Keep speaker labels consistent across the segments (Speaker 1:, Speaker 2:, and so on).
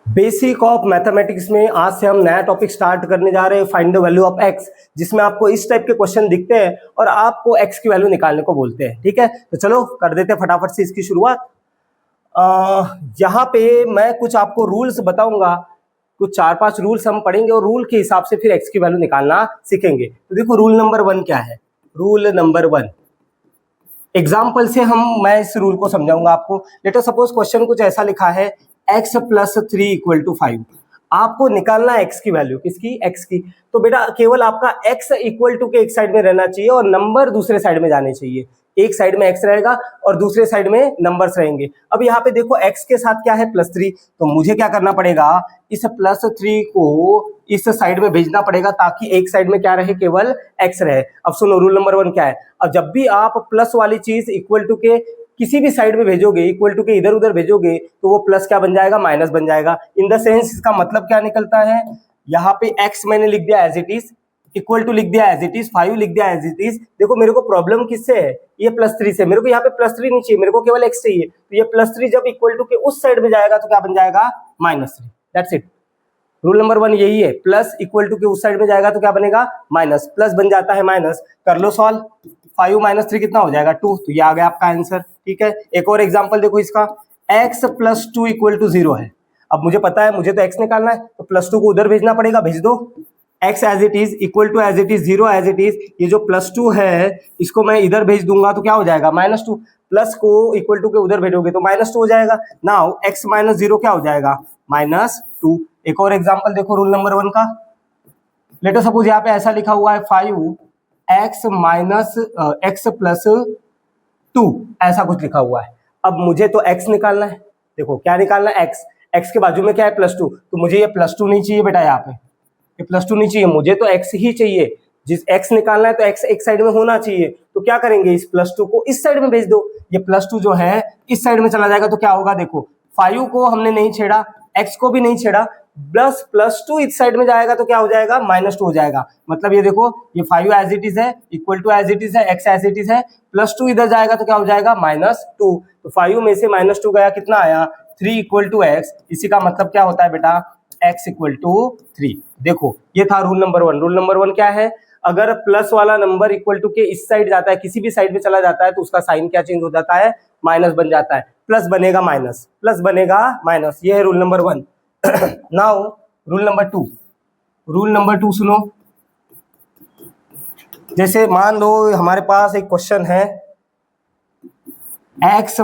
Speaker 1: Basic of mathematics में आज से हम नया टॉपिक स्टार्ट करने जा रहे हैं, find the value of x, जिसमें आपको इस टाइप के क्वेश्चन दिखते हैं और आपको एक्स की वैल्यू निकालने को बोलते हैं। ठीक है, तो चलो कर देते हैं फटाफट से इसकी शुरुआत। यहाँ पे मैं कुछ आपको रूल्स बताऊंगा, कुछ 4-5 रूल्स हम पढ़ेंगे और रूल के हिसाब से फिर एक्स की वैल्यू निकालना सीखेंगे। तो देखो रूल नंबर 1 क्या है। रूल नंबर 1 एग्जाम्पल से मैं इस रूल को समझाऊंगा आपको। लेट अस सपोज क्वेश्चन कुछ ऐसा लिखा है, x + 3 = 5। आपको निकालना है x की वैल्यू, किसकी? x की। तो बेटा केवल आपका x इक्वल टू के एक साइड में रहना चाहिए और नंबर दूसरे साइड में जाने चाहिए। एक साइड में x रहेगा और दूसरे साइड में नंबर्स रहेंगे। अब यहाँ पे देखो x के साथ क्या है? +3। तो मुझे क्या करना पड़ेगा? इस +3 को इस साइड में भेजना पड़ेगा ताकि एक साइड में क्या रहे? केवल x रहे। अब सुनो रूल नंबर 1 क्या है। अब जब भी आप प्लस वाली चीज इक्वल टू के किसी भी साइड में भेजोगे, इक्वल टू के इधर उधर भेजोगे, तो वो प्लस क्या बन जाएगा? माइनस बन जाएगा। इन द सेंस इसका मतलब क्या निकलता है, यहाँ पे x मैंने लिख दिया as it is, equal to लिख दिया एज इट इज, 5 लिख दिया एज इट इज। देखो मेरे को प्रॉब्लम किससे है? ये +3 से। मेरे को यहाँ पे +3 नहीं चाहिए, मेरे को केवल x चाहिए। तो ये +3 जब इक्वल टू के उस साइड में जाएगा तो क्या बन जाएगा? -3। That's it. रूल नंबर 1 यही है। प्लस इक्वल टू के उस साइड में जाएगा तो क्या बनेगा? माइनस। प्लस बन जाता है माइनस। कर लो सॉल्व। 5 - 3 कितना हो जाएगा? 2। तो ये आ गया आपका आंसर। ठीक है, एक और एग्जांपल देखो इसका। x + 2 = 0 है। अब मुझे पता है मुझे तो x निकालना है, तो +2 को उधर भेजना पड़ेगा, भेज दो। x as it is, equal to as it is, 0 as it is. ये जो +2 है इसको मैं इधर भेज दूंगा तो क्या हो जाएगा? -2। प्लस को इक्वल टू के उधर भेजोगे तो -2 हो जाएगा। नाउ x - 0 क्या हो जाएगा? -2। एक और एग्जांपल देखो रूल नंबर 1 का। लेट अस सपोज यहाँ पे ऐसा लिखा हुआ है 5x + 2, ऐसा कुछ लिखा हुआ है। अब मुझे तो x निकालना है। देखो क्या निकालना है? x के बाजू में क्या है? +2। तो मुझे ये +2 नहीं चाहिए बेटा, यहाँ पे ये +2 नहीं चाहिए, मुझे तो x ही चाहिए। जिस x निकालना है तो x एक साइड में होना चाहिए। तो क्या करेंगे? इस +2 को इस साइड में भेज दो। ये +2 जो है इस साइड में चला जाएगा तो क्या होगा? देखो 5 को हमने नहीं छेड़ा, x को भी नहीं छेड़ा, प्लस +2 इस साइड में जाएगा तो क्या हो जाएगा? -2 हो जाएगा। मतलब ये देखो ये 5 एज इट इज है, equal to as it is है, x एज इट इज है, +2 इधर जाएगा तो क्या हो जाएगा? -2। तो 5 में से -2 गया, कितना आया? 3 = x। इसी का मतलब क्या होता है बेटा? x = 3। देखो ये था रूल नंबर 1। रूल नंबर 1 क्या है? अगर प्लस वाला नंबर इक्वल टू के इस साइड जाता है, किसी भी साइड में चला जाता है, तो उसका साइन क्या चेंज हो जाता है? माइनस बन जाता है। प्लस बनेगा माइनस, प्लस बनेगा माइनस। ये है rule number 1। Now rule number 2। Rule number 2 सुनो। जैसे मान लो हमारे पास एक क्वेश्चन है, x -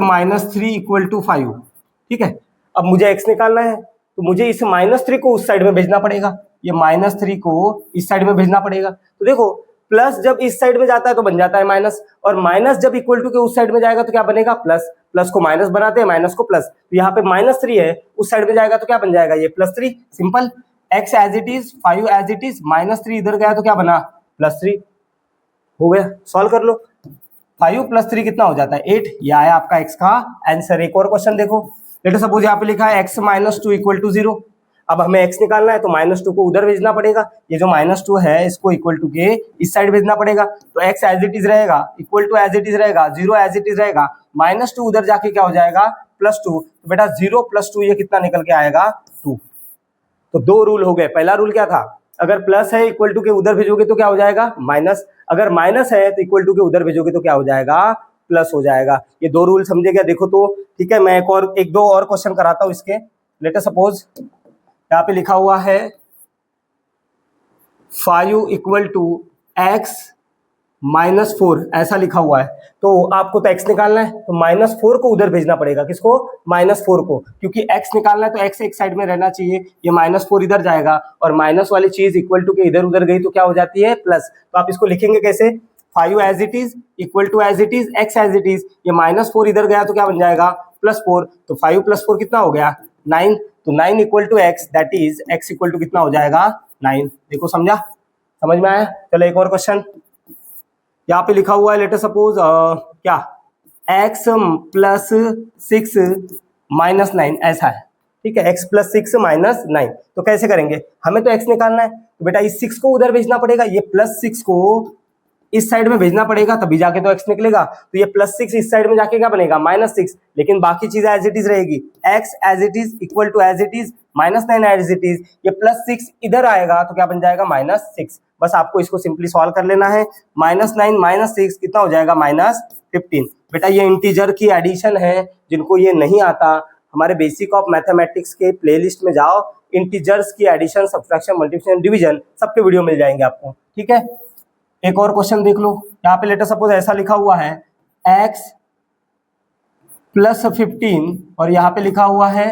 Speaker 1: 3 = 5। ठीक है, अब मुझे x निकालना है तो मुझे इस -3 को उस साइड में भेजना पड़ेगा। ये -3 को इस साइड में भेजना पड़ेगा। तो देखो प्लस जब इस साइड में जाता है तो बन जाता है माइनस, और माइनस जब इक्वल टू के उस साइड में जाएगा तो क्या बनेगा? प्लस। प्लस को माइनस बनाते हैं, माइनस को प्लस। तो यहाँ पे -3 है, उस साइड में जाएगा तो क्या बन जाएगा? ये +3। Simple. x as it is, 5 as it is, -3 इधर गया तो क्या बना? +3। हो गया, सॉल्व कर लो। 5 + 3 कितना हो जाता है? 8। ये आया आपका x का आंसर। एक और क्वेश्चन देखो। लेट अस सपोज यहाँ पे लिखा है x - 2 = 0। अब हमें x निकालना है तो -2 को उधर भेजना पड़ेगा। ये जो -2 है इसको इक्वल टू के इस साइड भेजना पड़ेगा। तो x एज इट इज रहेगा, equal to as it is रहेगा, 0 एज इट इज रहेगा, -2 उधर जाके क्या हो जाएगा? +2। तो बेटा 0 + 2 ये कितना निकल के आएगा? 2। तो 2 रूल हो गए। पहला रूल क्या था? अगर प्लस है इक्वल टू के उधर भेजोगे तो क्या हो जाएगा? माइनस। अगर माइनस है तो इक्वल टू के उधर भेजोगे तो क्या हो जाएगा? प्लस हो जाएगा। ये 2 रूल समझे क्या? देखो तो ठीक है, मैं एक दो और क्वेश्चन कराता हूं इसके। लेट अस सपोज यहाँ पे लिखा हुआ है 5 = x - 4, ऐसा लिखा हुआ है। तो आपको तो x निकालना है तो -4 को उधर भेजना पड़ेगा। किसको? -4 को, क्योंकि x निकालना है तो x एक साइड में रहना चाहिए। ये -4 इधर जाएगा और माइनस वाली चीज इक्वल टू के इधर उधर गई तो क्या हो जाती है? प्लस। तो आप इसको लिखेंगे कैसे? 5 as it is, equal to as it is, x as it is. ये -4 इधर गया तो क्या बन जाएगा? +4। तो 5 + 4 कितना हो गया? 9। तो 9 = x, that is x equal to कितना हो जाएगा? 9। देखो समझा? समझ में आया? चलो एक और क्वेश्चन यहाँ पे लिखा हुआ है। लेट अस सपोज क्या x + 6 - 9, ऐसा है। ठीक है, x + 6 - 9। तो कैसे करेंगे? हमें तो x निकालना है तो बेटा इस 6 को उधर भेजना पड़ेगा, ये +6 को इस साइड में भेजना पड़ेगा, तभी जाके तो x निकलेगा। तो ये +6 इस साइड में जाके क्या बनेगा? -6। लेकिन बाकी चीज एज इट इज रहेगी। x as it is, equal to as it is, -9 as it is, ये +6 इधर आएगा तो क्या बन जाएगा -6। बस आपको इसको सिंपली सॉल्व कर लेना है। -9 -6 कितना हो जाएगा -15। बेटा ये इंटीजर की एडिशन है, जिनको ये नहीं आता हमारे बेसिक ऑफ मैथमेटिक्स के प्लेलिस्ट में जाओ, इंटीजर्स की एडिशन, सब्ट्रैक्शन, मल्टीप्लिकेशन, डिवीजन सबके वीडियो मिल जाएंगे आपको, ठीक है। एक और क्वेश्चन देख लो, यहाँ पे लेटर सपोज ऐसा लिखा हुआ है x +15 और यहाँ पे लिखा हुआ है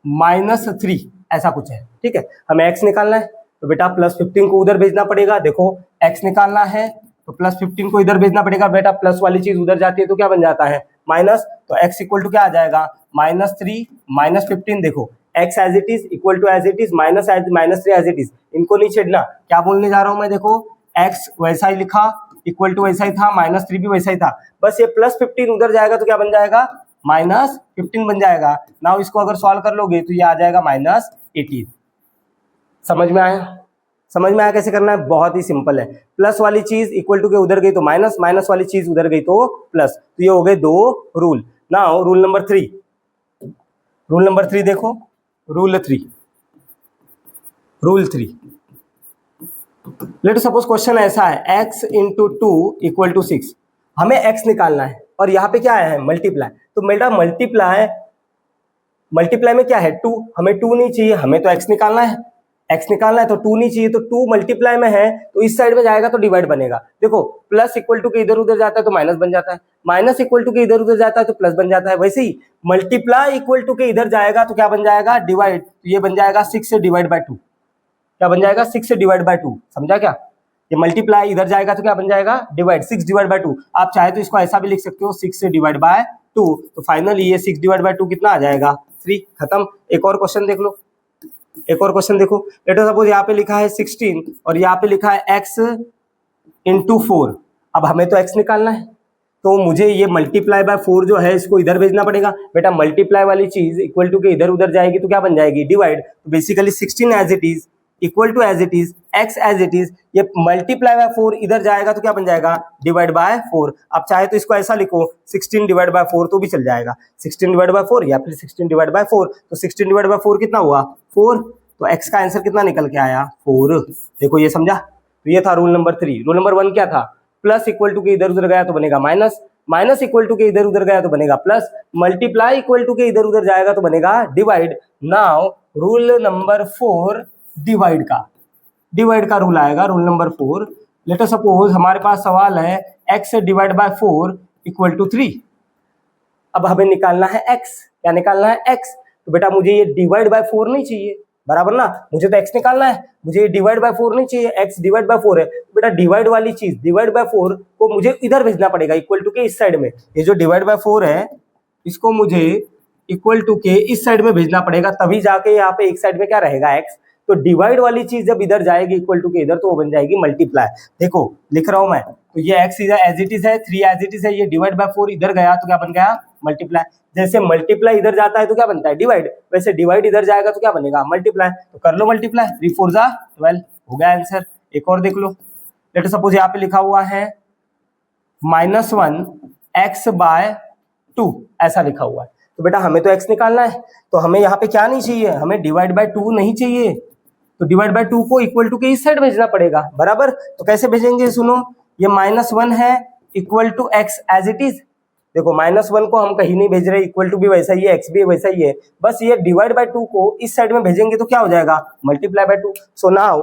Speaker 1: -3, ऐसा कुछ है, ठीक है। हमें x निकालना है तो बेटा +15 को उधर भेजना पड़ेगा। देखो x निकालना है तो +15 को इधर भेजना पड़ेगा। बेटा प्लस वाली चीज उधर जाती है तो क्या बन जाता है माइनस, तो x इक्वल टू क्या आ जाएगा -3 -15। देखो x as it is equal to as it is, -3 as it is, इनको नहीं छेड़ना। क्या बोलने जा रहा हूं मैं, देखो x वैसा ही लिखा, इक्वल टू वैसा ही था, -3 भी वैसा ही था, बस ये +15 उधर जाएगा तो क्या बन जाएगा -15 बन जाएगा। नाउ इसको अगर सॉल्व कर लोगे तो ये आ जाएगा -18। समझ में आया? समझ में आया कैसे करना है? बहुत ही सिंपल है। प्लस वाली चीज इक्वल टू के उधर गई तो माइनस, माइनस वाली चीज उधर गई तो प्लस, तो ये हो गए दो rule. Now rule number 3, rule number 3 देखो, रूल 3। लेट सपोज क्वेश्चन ऐसा है x इंटू 2 इक्वल टू 6, हमें x निकालना है और यहाँ पे क्या आया है मल्टीप्लाई। तो बेटा मल्टीप्लाई में क्या है 2, हमें 2 नहीं चाहिए, हमें तो x निकालना है, x निकालना है तो 2 नहीं चाहिए, तो 2 मल्टीप्लाई में है तो इस साइड में जाएगा तो डिवाइड बनेगा। देखो प्लस इक्वल टू के इधर उधर जाता है तो माइनस बन जाता है, माइनस इक्वल टू के इधर उधर जाता है तो प्लस बन जाता है। वैसे ही मल्टीप्लाई इक्वल टू के इधर जाएगा तो क्या बन जाएगा डिवाइड, तो ये बन जाएगा 6 से डिवाइड बाय 2। क्या बन जाएगा 6 से डिवाइड बाय 2, समझा क्या? ये मल्टीप्लाई इधर जाएगा तो क्या बन जाएगा डिवाइड, 6 डिवाइड बाय 2। आप चाहे तो इसको ऐसा भी लिख सकते हो 6 से डिवाइड बाय 2, तो फाइनली ये 6 डिवाइड बाय 2 कितना आ जाएगा 3, खत्म। एक और क्वेश्चन देख लो, एक और क्वेश्चन देखो। लेट अस सपोज यहाँ पे लिखा है 16 और यहाँ पे लिखा है x इंटू 4। अब हमें तो x निकालना है तो मुझे ये मल्टीप्लाई बाय 4 जो है इसको इधर भेजना पड़ेगा। बेटा मल्टीप्लाई वाली चीज इक्वल टू के इधर उधर जाएगी तो क्या बन जाएगी डिवाइड, तो basically 16 as it is equal to as it is x as it is, ये मल्टीप्लाई बाय 4 इधर जाएगा तो क्या बन जाएगा डिवाइड बाय 4। आप चाहे तो इसको ऐसा लिखो 16 डिवाइड बाय 4 तो भी चल जाएगा, 16 डिवाइड बाय 4 या फिर 16 डिवाइड बाय 4, तो 16 डिवाइड बाय 4 कितना हुआ 4, तो x का आंसर कितना निकल के आया 4। देखो ये समझा, तो ये था रूल नंबर 3। रूल नंबर 1 क्या था, प्लस इक्वल टू के इधर उधर गया तो बनेगा माइनस, माइनस इक्वल टू के इधर उधर गया तो बनेगा प्लस, मल्टीप्लाई इक्वल टू के इधर उधर जाएगा तो बनेगा divide. Now rule number 4 divide का रूल आएगा, rule number 4। Let us suppose हमारे पास सवाल है x divide by 4 equal to 3। अब हमें निकालना है x, क्या निकालना है x, तो बेटा मुझे ये डिवाइड बाय 4 नहीं चाहिए, बराबर ना, मुझे तो x निकालना है, मुझे ये डिवाइड बाय 4 नहीं चाहिए, x डिवाइड बाय 4 है। बेटा डिवाइड वाली चीज डिवाइड बाय 4 को मुझे इधर भेजना पड़ेगा इक्वल टू के इस साइड में, ये जो डिवाइड बाय 4 है इसको मुझे इक्वल टू के इस साइड में भेजना पड़ेगा, तभी जाके यहाँ पे एक साइड में क्या रहेगा x। तो डिवाइड वाली चीज जब इधर जाएगी इक्वल टू के इधर तो वो बन जाएगी मल्टीप्लाई। देखो लिख रहा हूं मैं, तो ये x एज इट इज है, 3 एज इट इज है, ये डिवाइड बाय 4 इधर गया तो क्या बन गया मल्टीप्लाई। जैसे मल्टीप्लाई इधर जाता है तो क्या बनता है डिवाइड, वैसे डिवाइड इधर जाएगा तो क्या बनेगा मल्टीप्लाई। तो कर लो मल्टीप्लाई, 3 4 जा 12, हो गया आंसर। एक और देख लो, लेट सपोज यहाँ पे लिखा हुआ है -1 x बाय 2, ऐसा लिखा हुआ है। तो बेटा हमें तो x निकालना है, तो हमें यहाँ पे क्या नहीं चाहिए, हमें डिवाइड बाय 2 नहीं चाहिए, तो डिवाइड बाय 2 को इक्वल टू के इस साइड भेजना पड़ेगा, बराबर। तो कैसे भेजेंगे सुनो, ये -1 है equal to x as it is. देखो -1 को हम कहीं नहीं भेज रहे, इक्वल टू भी वैसा ही है, x भी वैसा ही है, बस ये डिवाइड बाय 2 को इस साइड में भेजेंगे तो क्या हो जाएगा मल्टीप्लाई बाय 2। सो नाउ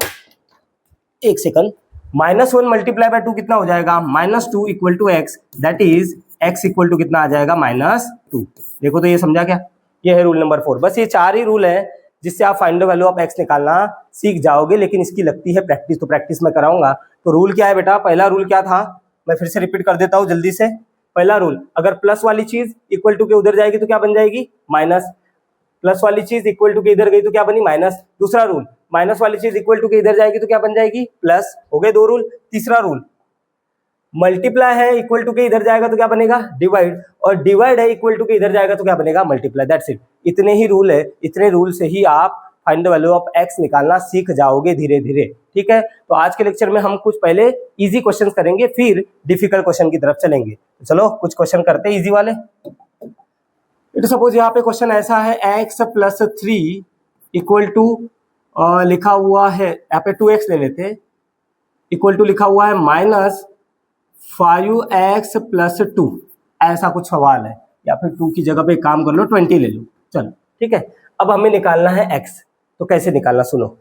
Speaker 1: एक सेकंड, -1 मल्टीप्लाई बाय 2 कितना हो जाएगा -2 equal to x, that is x equal to कितना आ जाएगा -2। देखो तो ये समझा क्या, ये है रूल नंबर 4। बस ये 4 ही रूल है जिससे आप find the value of x निकालना सीख जाओगे, लेकिन इसकी लगती है प्रैक्टिस, तो प्रैक्टिस मैं कराऊंगा। तो रूल क्या है बेटा, पहला रूल क्या था, मैं फिर से रिपीट कर देता हूँ जल्दी से। पहला रूल, अगर प्लस वाली चीज इक्वल टू के उधर जाएगी तो क्या बन जाएगी माइनस, प्लस वाली चीज इक्वल टू के इधर गई तो क्या बनी माइनस। दूसरा रूल, माइनस वाली चीज इक्वल टू के इधर जाएगी तो क्या बन जाएगी प्लस, हो गए 2 रूल। तीसरा रूल, मल्टीप्लाई है इक्वल टू के इधर जाएगा तो क्या बनेगा डिवाइड, और डिवाइड है इक्वल टू के इधर जाएगा तो क्या बनेगा मल्टीप्लाई, दैट्स इट। इतने ही रूल है, इतने रूल से ही आप find the value of x निकालना सीख जाओगे धीरे धीरे, ठीक है। तो आज के लेक्चर में हम कुछ पहले इजी क्वेश्चन करेंगे, फिर डिफिकल्ट क्वेश्चन की तरफ चलेंगे। तो चलो कुछ क्वेश्चन करते हैं इजी वाले। तो सपोज यहाँ पे क्वेश्चन ऐसा है x प्लस 3 इक्वल टू लिखा हुआ है, यहाँ पे 2x ले लेते हैं, इक्वल टू लिखा हुआ है माइनस 5x प्लस 2, ऐसा कुछ सवाल है, या फिर 2 की जगह पे एक काम कर लो 20 ले लो, चलो ठीक है। अब हमें निकालना है x, तो कैसे निकालना, सुनो,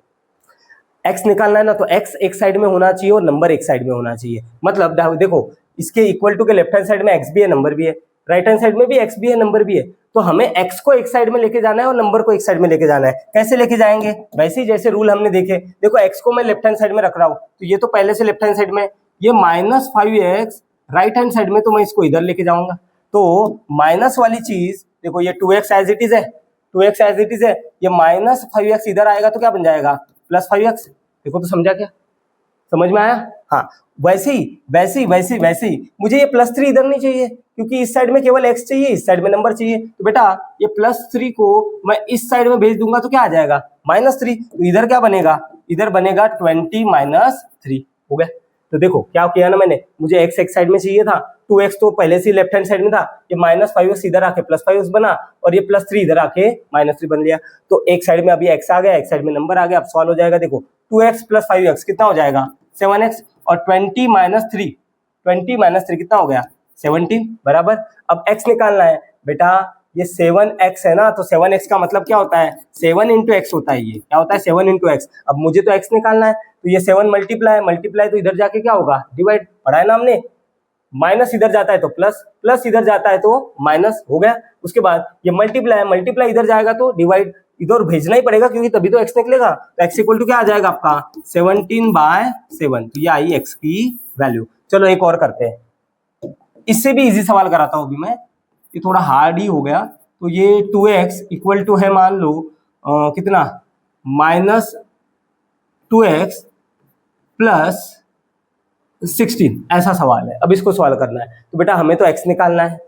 Speaker 1: x निकालना है ना, तो x एक साइड में होना चाहिए और नंबर एक साइड में होना चाहिए। मतलब देखो इसके इक्वल टू के लेफ्ट हैंड साइड में x भी है, नंबर भी है, राइट हैंड साइड में भी x भी है, नंबर भी है, तो हमें x को एक साइड में लेके जाना है और नंबर को एक साइड में लेके जाना है। कैसे लेके जाएंगे, वैसे ही जैसे रूल हमने देखे, देखो x को मैं लेफ्ट हैंड साइड में रख रहा हूँ, तो ये तो पहले से लेफ्ट हैंड साइड में, ये -5x राइट हैंड साइड में, तो मैं इसको इधर लेके जाऊंगा, तो माइनस वाली चीज देखो, ये 2x एज इट इज है, 2x एज इट इज है, ये -5x इधर आएगा तो क्या बन जाएगा, +5x। देखो तो समझा क्या, समझ में आया? हाँ, वैसे ही मुझे ये +3 इधर नहीं चाहिए, क्योंकि इस साइड में केवल x चाहिए, इस साइड में नंबर चाहिए, तो बेटा ये +3 को मैं इस साइड में भेज दूंगा तो क्या आ जाएगा, -3, तो इधर क्या बनेगा, इधर बनेगा 20 - 3, हो गया। तो देखो क्या किया ना मैंने, मुझे x एक साइड में चाहिए था, 2x तो पहले से लेफ्ट हैंड साइड में था, ये -5x इधर आके +5x बना, और ये +3 इधर आके -3 बन गया, तो एक साइड में अभी x आ गया, एक साइड में नंबर आ गया। अब सॉल्व हो जाएगा, देखो 2x + 5x कितना हो जाएगा, 7x, और 20 - 3 कितना हो गया, 17, बराबर। अब x निकालना है बेटा, ये 7x है ना, तो 7x का मतलब क्या होता है, 7 × x होता है, ये क्या होता है, 7 × x। अब मुझे तो x निकालना है, तो ये 7 मल्टीप्लाई तो इधर जाके क्या होगा, डिवाइड, पढ़ा है ना हमने, माइनस इधर जाता है तो प्लस, प्लस इधर जाता है तो माइनस, हो गया। उसके बाद ये मल्टीप्लाई इधर जाएगा तो डिवाइड, इधर भेजना ही पड़ेगा क्योंकि तभी तो x निकलेगा, तो x इक्वल टू क्या आ जाएगा आपका, 17/7, तो ये आई x की वैल्यू। चलो एक और करते हैं, इससे भी इजी सवाल कराता हूं अभी मैं, ये थोड़ा हार्ड ही हो गया। तो ये 2x इक्वल टू है, मान लो कितना, -2x + 16, ऐसा सवाल है। अब इसको सवाल करना है, तो बेटा हमें तो x निकालना है,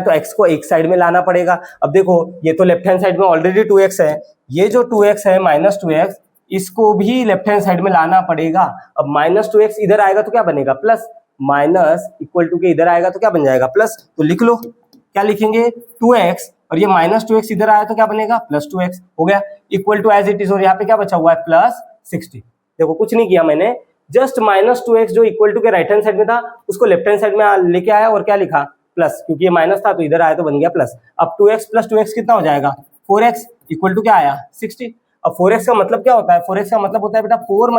Speaker 1: तो x को एक साइड में लाना पड़ेगा। अब देखो ये तो लेफ्ट हैंड साइड में ऑलरेडी 2x है, ये जो 2x है -2x, इसको भी लेफ्ट हैंड साइड में लाना पड़ेगा। अब -2x इधर आएगा तो क्या बनेगा, प्लस, माइनस इक्वल टू के इधर आएगा तो क्या बन जाएगा, प्लस। तो लिख लो, क्या लिखेंगे, 2x, और ये -2x इधर आया तो क्या बनेगा, +2x, हो गया, equal to as it is, और यहाँ पे क्या बचा हुआ है, +60। देखो कुछ नहीं किया मैंने, जस्ट -2x जो इक्वल टू के राइट हैंड साइड में था उसको लेफ्ट हैंड साइड में लेके आया, और क्या लिखा, प्लस, क्योंकि ये माइनस था तो इधर आया तो बन गया प्लस। अब 2x + 2x कितना हो जाएगा, 4x, इक्वल टू क्या आया, 60। अब 4x का मतलब क्या होता है, 4x का मतलब होता है बेटा 4 ×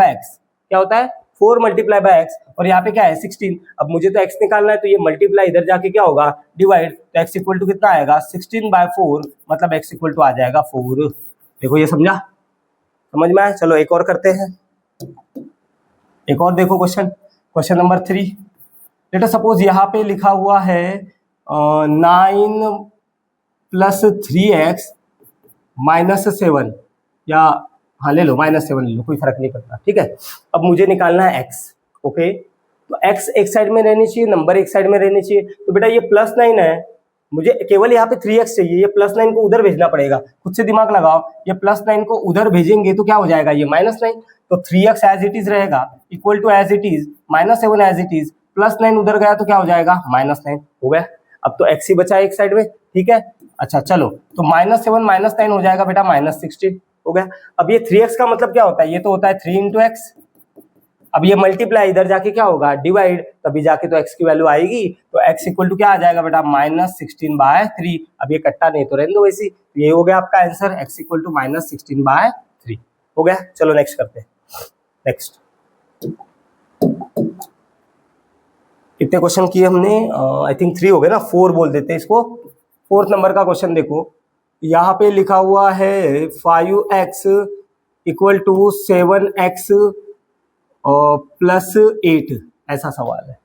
Speaker 1: x, क्या होता है, 4 × x, और यहाँ पे क्या है, 16। अब मुझे तो x निकालना है, तो ये मल्टीप्लाई इधर जाके क्या होगा, डिवाइड, तो x इक्वल टू कितना आएगा, 16/4, मतलब x इक्वल टू आ जाएगा 4। देखो ये समझा, समझ में आया? चलो एक और करते हैं, एक और देखो क्वेश्चन नंबर 3। लेट सपोज यहाँ पे लिखा हुआ है 9 + 3x - 7, या हाँ ले लो -7 ले लो, कोई फर्क नहीं पड़ता, ठीक है। अब मुझे निकालना है x, ओके, तो x एक साइड में रहनी चाहिए, नंबर एक साइड में रहनी चाहिए, तो बेटा ये +9 है, मुझे केवल यहाँ पे 3x चाहिए, ये +9 को उधर भेजना पड़ेगा, खुद से दिमाग लगाओ, ये +9 को उधर भेजेंगे तो क्या हो जाएगा, ये -9, तो 3x एज इट इज रहेगा, equal to as it is, -7 as it is, +9 उधर गया तो क्या हो जाएगा, -9, हो गया। अब तो x ही बचा एक साइड में, ठीक है। अच्छा चलो, तो -7 - 9 हो जाएगा बेटा -16, हो गया। अब ये 3x का मतलब क्या होता है, ये तो होता है 3 × x। अब ये मल्टीप्लाई इधर जाके क्या होगा, डिवाइड, तभी जाके तो x की वैल्यू आएगी, तो x इक्वल टू क्या आ जाएगा बेटा, -16/3। अब ये कट्टा नहीं तो रहने दो वैसी, ये हो गया आपका आंसर, x इक्वल टू -16/3, हो गया। चलो नेक्स्ट करते हैं, नेक्स्ट कितने क्वेश्चन किए हमने, आई थिंक 3 हो गए ना, 4 बोल देते हैं इसको। 4th नंबर का क्वेश्चन देखो, यहाँ पे लिखा हुआ है 5x = 7x + 8, ऐसा सवाल है,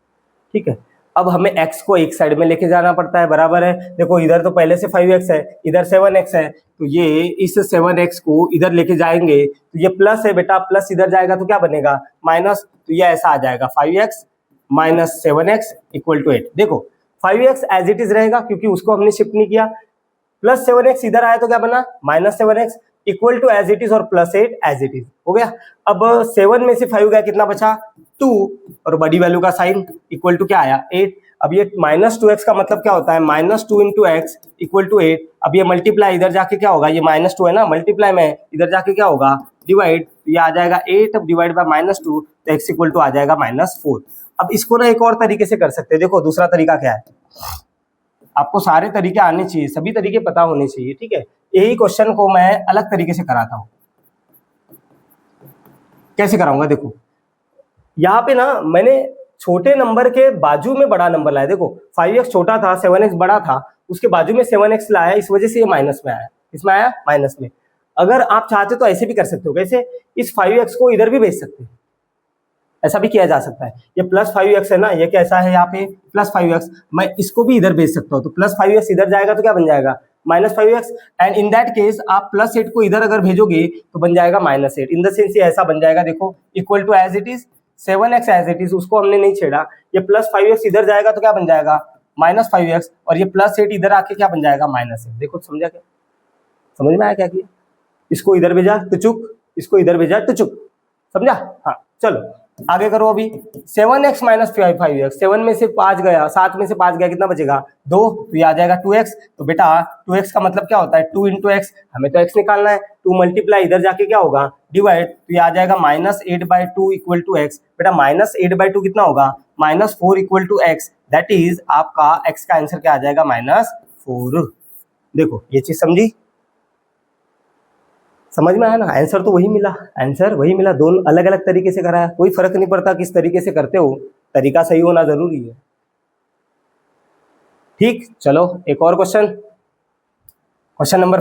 Speaker 1: ठीक है। अब हमें x को एक साइड में लेके जाना पड़ता है, बराबर है। देखो इधर तो पहले से 5x है, इधर 7x है, तो ये इस 7x को इधर लेके जाएंगे, तो ये प्लस है बेटा, प्लस इधर जाएगा तो क्या बनेगा, माइनस, तो ये ऐसा आ जाएगा 5x - 7x = 8। देखो 5x एज इट इज रहेगा क्योंकि उसको हमने शिफ्ट नहीं किया, +7x इधर आया तो क्या बना, -7x, equal to as it is, और +8 एज इट इज, हो गया। अब 7 में से 5 गया, कितना बचा, 2, और बड़ी वैल्यू का साइन, इक्वल टू क्या आया, 8। अब ये -2x का मतलब क्या होता है, -2 इंटू एक्स इक्वल टू 8। अब ये मल्टीप्लाई इधर जाके क्या होगा, ये -2 है ना, मल्टीप्लाई में इधर जाके क्या होगा, डिवाइड, ये आ जाएगा 8 अब डिवाइड बाय -2, तो x इक्वल टू आ जाएगा -4। अब इसको ना एक और तरीके से कर सकते हैं। देखो दूसरा तरीका क्या है, आपको सारे तरीके आने चाहिए, सभी तरीके पता होने चाहिए, ठीक है। यही क्वेश्चन को मैं अलग तरीके से कराता हूं। कैसे कराऊंगा, देखो यहाँ पे ना मैंने छोटे नंबर के बाजू में बड़ा नंबर लाया। देखो 5x छोटा था, 7x बड़ा था, उसके बाजू में 7x लाया, इस वजह से ये माइनस में आया, इसमें आया माइनस में। अगर आप चाहते तो ऐसे भी कर सकते हो, कैसे, इस 5x को इधर भी भेज सकते हैं, ऐसा भी किया जा सकता है। ये +5x है ना, ये कैसा है यहाँ पे +5x, मैं इसको भी इधर भेज सकता हूँ, तो +5x इधर जाएगा तो क्या बन जाएगा -5x, and in that case आप +8 को इधर अगर भेजोगे तो बन जाएगा -8। इन द सेंस ये ऐसा बन जाएगा, देखो equal to as it is 7x as it is, उसको हमने नहीं छेड़ा। ये +5x इधर जाएगा तो क्या बन जाएगा -5x, और ये +8 इधर आके क्या बन जाएगा -8। देखो समझा क्या, समझ में आया क्या किया, इसको इधर भेजा तो चुक, इसको इधर भेजा तो चुक, समझा। हाँ चलो आगे करो। अभी 7x - 5x, 7 में से 5 गया, 7 में से 5 गया, कितना बचेगा 2, तो ये आ जाएगा 2x। तो बेटा 2x का मतलब क्या होता है, 2 इंटू एक्स, हमें तो x निकालना है, 2 मल्टीप्लाई इधर जाके क्या होगा डिवाइड, तो ये आ जाएगा -8/2 इक्वल टू एक्स। बेटा -8/2 कितना होगा -4 equal to x, that is आपका x का आंसर क्या आ जाएगा -4। देखो ये चीज समझी, समझ में आया ना, आंसर तो वही मिला, आंसर वही मिला, दोनों अलग अलग तरीके से कराया, कोई फर्क नहीं पड़ता किस तरीके से करते हो, तरीका सही होना जरूरी है। ठीक, चलो एक और क्वेश्चन, क्वेश्चन नंबर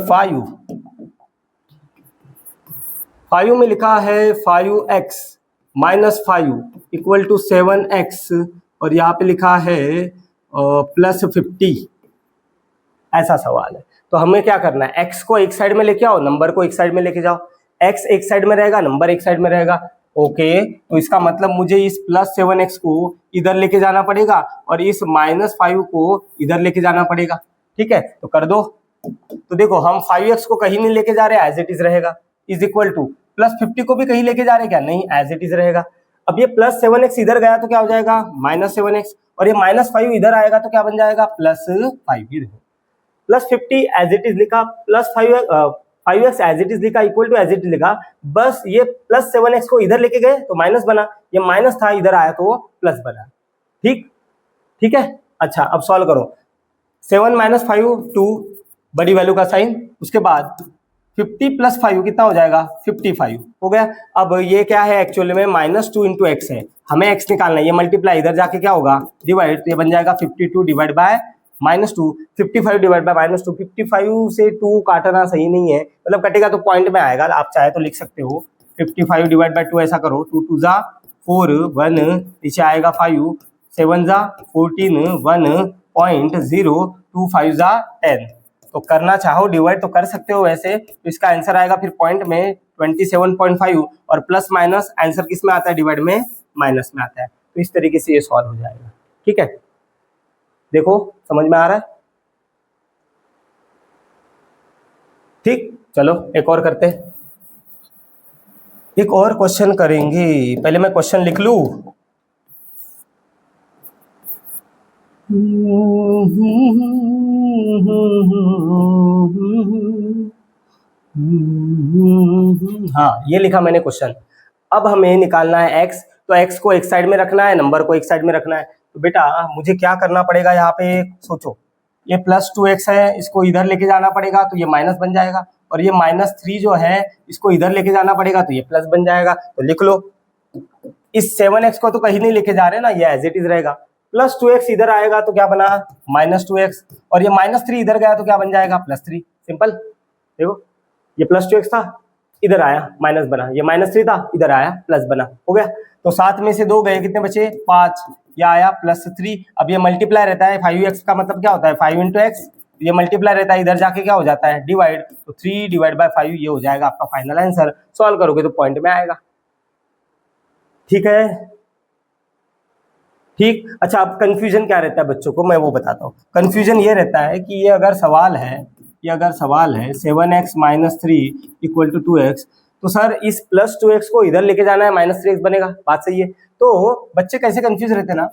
Speaker 1: 5 में लिखा है 5x - 5 इक्वल टू 7x, और यहाँ पे लिखा है +50, ऐसा सवाल है। तो हमें क्या करना है, x को एक साइड में लेके आओ, नंबर को एक साइड में लेके जाओ, x एक साइड में रहेगा, नंबर एक साइड में रहेगा। ओके, तो इसका मतलब मुझे इस +7x को इधर लेके जाना पड़ेगा और इस -5 को इधर लेके जाना पड़ेगा, ठीक है। तो कर दो, तो देखो हम 5x को कहीं नहीं लेके जा रहे, एज इट इज रहेगा, इज इक्वल टू +50 को भी कहीं लेके जा रहे क्या, नहीं, एज इट इज रहेगा। अब ये +7x इधर गया तो क्या हो जाएगा -7x, और ये -5 इधर आएगा तो क्या बन जाएगा +5। ये देखो +50 एज इट इज लिखा, +5x एज इट इज लिखा, equal to as it is लिखा, बस ये +7x को इधर लेके गए तो माइनस बना, ये माइनस था इधर आया तो प्लस बना। ठीक, ठीक है। अच्छा अब सॉल्व करो, 7 - 5 2, बड़ी वैल्यू का साइन, उसके बाद 50 + 5 कितना हो जाएगा 55 हो गया। अब ये क्या है एक्चुअली में -2 इंटू एक्स है, हमें x निकालना है, ये मल्टीप्लाई इधर जाके क्या होगा डिवाइड, तो ये बन जाएगा 52 डिवाइड बाय -2, 55 डिवाइड बाय -2, 55 से 2 काटना सही नहीं है, मतलब कटेगा तो पॉइंट में आएगा, आप चाहे तो लिख सकते हो 55 डिवाइड बाय 2, ऐसा करो 2 2 जा 4 1, नीचे आएगा 5 7 जा 14 1.0 2 5 जा 10। तो करना चाहो डिवाइड तो कर सकते हो वैसे, तो इसका आंसर आएगा फिर पॉइंट में 27.5, और प्लस माइनस आंसर किस में आता है डिवाइड में माइनस में आता है। तो इस तरीके से ये सॉल्व हो जाएगा, ठीक है। देखो समझ में आ रहा है, ठीक। चलो एक और करते हैं, एक और क्वेश्चन करेंगे, पहले मैं क्वेश्चन लिख लूं। हाँ ये लिखा मैंने क्वेश्चन। अब हमें निकालना है x, तो x को एक साइड में रखना है, नंबर को एक साइड में रखना है। तो बेटा मुझे क्या करना पड़ेगा, यहाँ पे सोचो, ये +2x है, इसको इधर लेके जाना पड़ेगा तो ये माइनस बन जाएगा, और ये -3 जो है इसको इधर लेके जाना पड़ेगा तो ये प्लस बन जाएगा। तो लिख लो, इस 7x को तो कहीं नहीं लेके जा रहे ना, ये एज इट इज रहेगा, +2x इधर आएगा तो क्या बना -2x, और ये -3 इधर गया तो क्या बन जाएगा +3। सिंपल, देखो ये +2x था इधर आया माइनस बना, ये -3 था इधर आया प्लस बना, हो गया। तो 7 में से 2 गए, कितने बचे 5, ये आया +3। अब ये मल्टीप्लाई रहता है, 5x का मतलब क्या होता है 5 इंटू एक्स, ये मल्टीप्लाई रहता है, इधर जाके क्या हो जाता है डिवाइड, तो 3 डिवाइड बाय 5 ये हो जाएगा आपका फाइनल आंसर। सॉल्व करोगे तो पॉइंट में आएगा, ठीक है, ठीक। अच्छा अब कंफ्यूजन क्या रहता है बच्चों को, मैं वो बताता हूँ। कंफ्यूजन ये रहता है कि ये अगर सवाल है, 7x - 3 इक्वल टू 2x, तो सर इस +2x को इधर लेके जाना है, -3x बनेगा, बात सही है। तो बच्चे कैसे कंफ्यूज रहते हैं ना,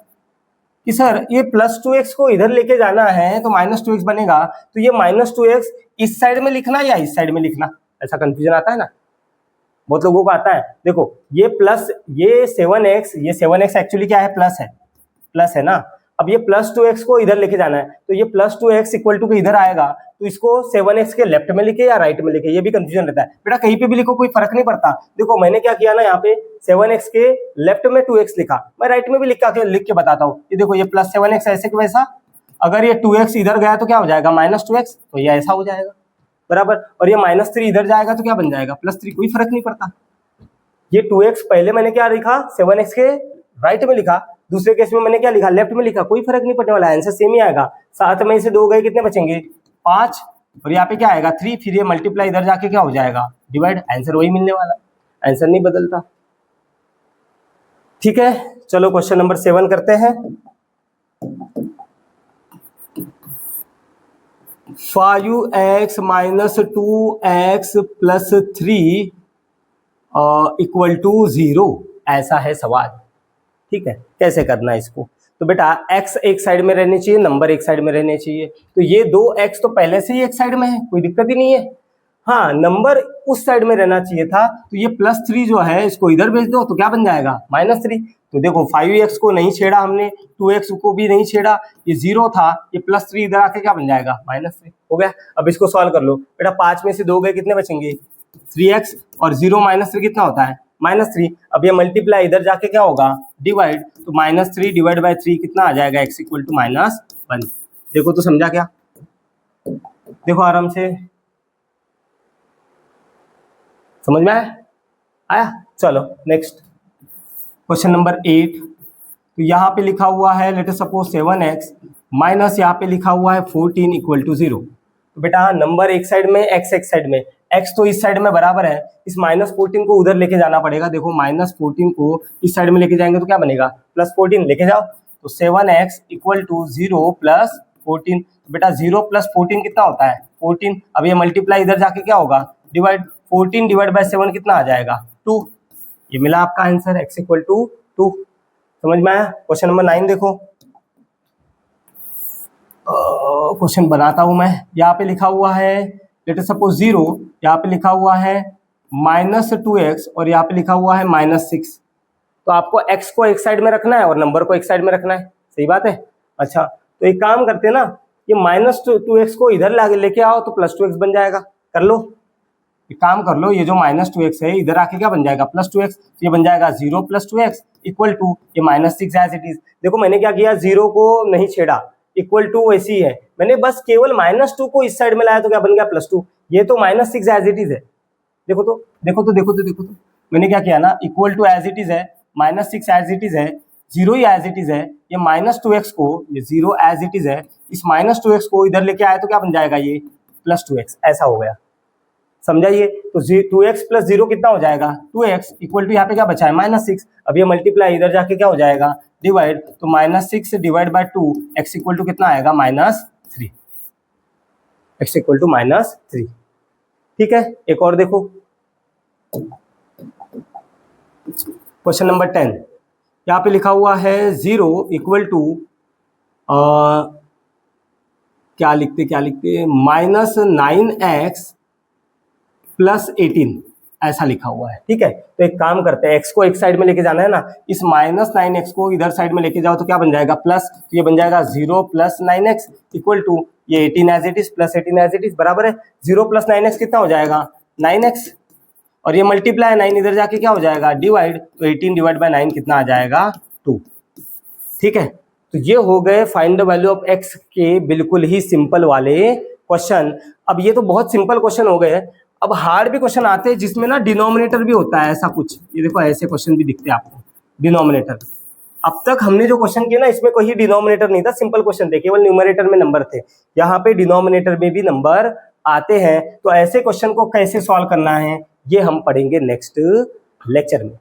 Speaker 1: कि सर ये +2x को इधर लेके जाना है तो -2x बनेगा, तो ये -2x इस साइड में लिखना या इस साइड में लिखना, ऐसा कंफ्यूजन आता है ना, बहुत लोगों को आता है। देखो ये प्लस, ये 7x एक्चुअली क्या है, प्लस है ना। अब ये +2x को इधर लेके जाना है, तो ये +2x इक्वल टू के इधर आएगा, तो इसको 7x के लेफ्ट में लिखे या राइट में लिखे, ये भी कंफ्यूजन रहता है। बेटा कहीं पे भी लिखो कोई फर्क नहीं पड़ता। देखो मैंने क्या किया ना, यहाँ पे 7x के लेफ्ट में 2x लिखा, मैं राइट में भी लिख के बताता हूँ। ये देखो ये +7x ऐसे के वैसा, अगर ये 2x इधर गया तो क्या हो जाएगा, -2x, तो ये ऐसा हो जाएगा बराबर। और ये -3 इधर जाएगा तो क्या बन जाएगा, +3, कोई फर्क नहीं पड़ता। ये 2x पहले मैंने क्या लिखा, 7x के राइट में लिखा, दूसरे केस में मैंने क्या लिखा, लेफ्ट में लिखा, कोई फर्क नहीं पड़ने वाला, आंसर सेम ही आएगा। 7 में से 2 गए, कितने बचेंगे, 5, और यहाँ पे क्या आएगा 3, फिर ये मल्टीप्लाई इधर जाके क्या हो जाएगा, डिवाइड, आंसर वही मिलने वाला, आंसर नहीं बदलता। ठीक है, चलो क्वेश्चन नंबर 7 करते हैं। 5x - 2x + 3 इक्वल टू 0, ऐसा है सवाल। ठीक है, कैसे करना है इसको, तो बेटा x एक साइड में रहनी चाहिए, नंबर एक साइड में रहने चाहिए, तो ये 2x तो पहले से ही एक साइड में है, कोई दिक्कत ही नहीं है। हाँ, नंबर उस साइड में रहना चाहिए था, तो ये +3 जो है इसको इधर भेज दो, तो क्या बन जाएगा, -3। तो देखो 5x को नहीं छेड़ा हमने, 2x को भी नहीं छेड़ा, ये 0 था, ये +3 इधर आके क्या बन जाएगा, -3 हो गया। अब इसको सॉल्व कर लो बेटा, 5 में से 2 गए, कितने बचेंगे, 3x, और 0 - 3 कितना होता है, -3। अब ये मल्टीप्लाई इधर जाके क्या होगा, डिवाइड, तो -3 डिवाइड बाय 3 कितना आ जाएगा, x इक्वल टू -1। देखो तो समझा क्या, देखो आराम से समझ में आया। चलो नेक्स्ट क्वेश्चन नंबर 8। तो यहाँ पे लिखा हुआ है late us suppose 7x minus यहाँ पे लिखा हुआ है 14 इक्वल टू 0। तो बेटा नंबर एक साइड में, x एक साइड में, x तो इस साइड में बराबर है, इस -14 को उधर लेके जाना पड़ेगा। देखो -14 को इस साइड में लेके जाएंगे तो क्या बनेगा, +14 लेके जाओ, तो 7x इक्वल टू 0 + 14। बेटा 0 + 14 कितना होता है, 14। अब ये मल्टीप्लाई इधर जाके क्या होगा, डिवाइड, 14 डिवाइड बाय 7 कितना आ जाएगा, 2। ये मिला आपका आंसर, x इक्वल टू 2। समझ में आया। क्वेश्चन नंबर 9 देखो, क्वेश्चन बनाता हूं मैं। यहाँ पे लिखा हुआ है लेट अस सपोज 0, यहाँ पे लिखा हुआ है -2x और यहाँ पे लिखा हुआ है -6। तो आपको x को एक साइड में रखना है और नंबर को एक साइड में रखना है, सही बात है। अच्छा तो एक काम करते हैं ना, ये -2x को इधर लेके आओ तो +2x बन जाएगा। कर लो, एक काम कर लो, ये जो -2x है इधर आके क्या बन जाएगा, +2x। तो ये बन जाएगा 0 + 2x इक्वल टू ये -6 एज इट इज। देखो मैंने क्या किया, 0 को नहीं छेड़ा, इक्वल टू वैसी है, मैंने बस केवल -2 को इस साइड में लाया तो क्या बन गया, +2। ये तो -6 एज इट इज है। देखो तो मैंने क्या किया ना, equal to as it is है, -6 एज इट इज है, 0 ही एज इट इज है। ये -2x को, ये 0 एज इट इज है, इस -2x को इधर लेके आए तो क्या बन जाएगा, ये +2x, ऐसा हो गया। समझाइए, तो 2x + 0 कितना हो जाएगा, 2x इक्वल टू यहाँ पे क्या बचा है, -6। अब ये मल्टीप्लाई इधर जाके क्या हो जाएगा, डिवाइड, तो -6 divide by 2, x equal to कितना आएगा, -3। x equal to -3। ठीक है, एक और देखो क्वेश्चन नंबर 10। यहाँ पे लिखा हुआ है 0 इक्वल टू क्या लिखते -9x + 18 ऐसा लिखा हुआ है। ठीक है, तो एक काम करते हैं, x को एक साइड में लेके जाना है ना, इस -9x को इधर साइड में लेके जाओ तो क्या बन जाएगा, प्लस, तो ये बन जाएगा 0 + 9x इक्वल टू ये 18 as it is + 18 as it is बराबर है। 0 + 9x कितना हो जाएगा, 9x, और ये मल्टीप्लाई 9 इधर जाके क्या हो जाएगा, डिवाइड, तो 18 डिवाइड बाय 9 कितना आ जाएगा, 2। ठीक है, तो ये हो गए find the value of x के बिल्कुल ही सिंपल वाले क्वेश्चन। अब ये तो बहुत सिंपल क्वेश्चन हो गए, अब हार्ड भी क्वेश्चन आते हैं जिसमें ना डिनोमिनेटर भी होता है, ऐसा कुछ, ये देखो ऐसे क्वेश्चन भी दिखते हैं आपको, डिनोमिनेटर। अब तक हमने जो क्वेश्चन किया ना, इसमें कोई डिनोमिनेटर नहीं था, सिंपल क्वेश्चन थे, केवल न्यूमरेटर में नंबर थे। यहाँ पे डिनोमिनेटर में भी नंबर आते हैं, तो ऐसे क्वेश्चन को कैसे सॉल्व करना है ये हम पढ़ेंगे नेक्स्ट लेक्चर में।